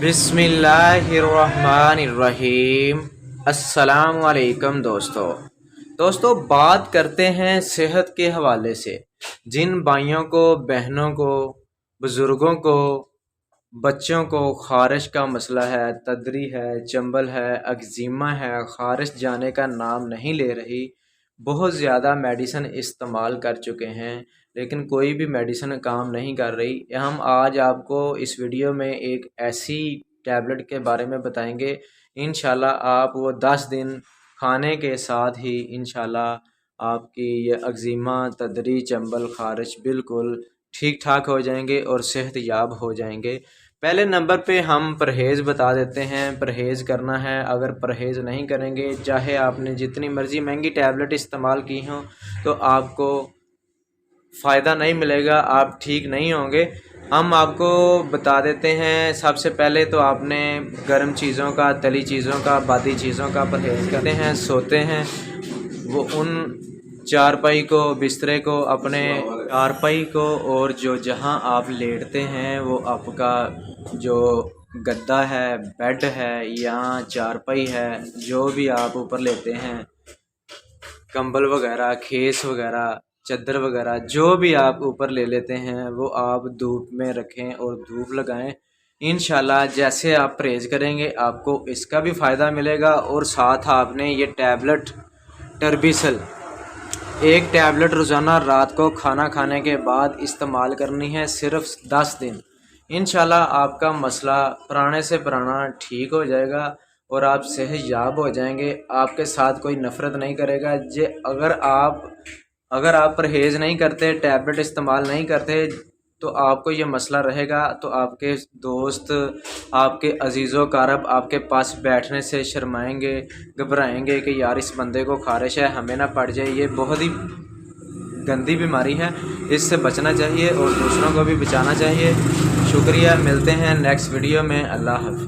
बिस्मिल्लाहिर्रहमानिर्रहीम। अस्सलाम वालेकुम दोस्तों बात करते हैं सेहत के हवाले से। जिन भाइयों को, बहनों को, बुज़ुर्गों को, बच्चों को ख़ारिश का मसला है, तदरी है, चंबल है, अग्ज़िमा है, ख़ारिश जाने का नाम नहीं ले रही, बहुत ज़्यादा मेडिसिन इस्तेमाल कर चुके हैं लेकिन कोई भी मेडिसिन काम नहीं कर रही। हम आज आपको इस वीडियो में एक ऐसी टैबलेट के बारे में बताएंगे, इंशाल्लाह आप वो 10 दिन खाने के साथ ही इंशाल्लाह आपकी ये अग्ज़िमा, तदरी, चंबल, ख़ारिश बिल्कुल ठीक ठाक हो जाएंगे और सेहत याब हो जाएंगे। पहले नंबर पे हम परहेज़ बता देते हैं। परहेज़ करना है, अगर परहेज़ नहीं करेंगे, चाहे आपने जितनी मर्ज़ी महंगी टैबलेट इस्तेमाल की हों, तो आपको फ़ायदा नहीं मिलेगा, आप ठीक नहीं होंगे। हम आपको बता देते हैं। सबसे पहले तो आपने गर्म चीज़ों का, तली चीज़ों का, बादी चीज़ों का परहेज़ करते हैं। सोते हैं वो उन चारपाई को, बिस्तरे को, अपने चारपाई को और जो जहां आप लेटते हैं वो आपका जो गद्दा है, बेड है या चारपाई है, जो भी आप ऊपर लेते हैं, कंबल वगैरह, खेस वगैरह, चादर वगैरह, जो भी आप ऊपर ले लेते हैं वो आप धूप में रखें और धूप लगाएं। इंशाल्लाह जैसे आप परहेज़ करेंगे आपको इसका भी फ़ायदा मिलेगा। और साथ आपने ये टैबलेट टर्बिसल, एक टैबलेट रोज़ाना रात को खाना खाने के बाद इस्तेमाल करनी है, सिर्फ 10 दिन। इंशाल्लाह आपका मसला पुराने से पुराना ठीक हो जाएगा और आप सेहत याब हो जाएंगे। आपके साथ कोई नफ़रत नहीं करेगा। अगर आप परहेज़ नहीं करते, टैबलेट इस्तेमाल नहीं करते, तो आपको ये मसला रहेगा। तो आपके दोस्त, आपके अजीज़ो कारब आपके पास बैठने से शर्माएंगे, घबराएंगे कि यार इस बंदे को ख़ारिश है, हमें ना पड़ जाए। ये बहुत ही गंदी बीमारी है, इससे बचना चाहिए और दूसरों को भी बचाना चाहिए। शुक्रिया, मिलते हैं नेक्स्ट वीडियो में। अल्लाह हाफ़िज़।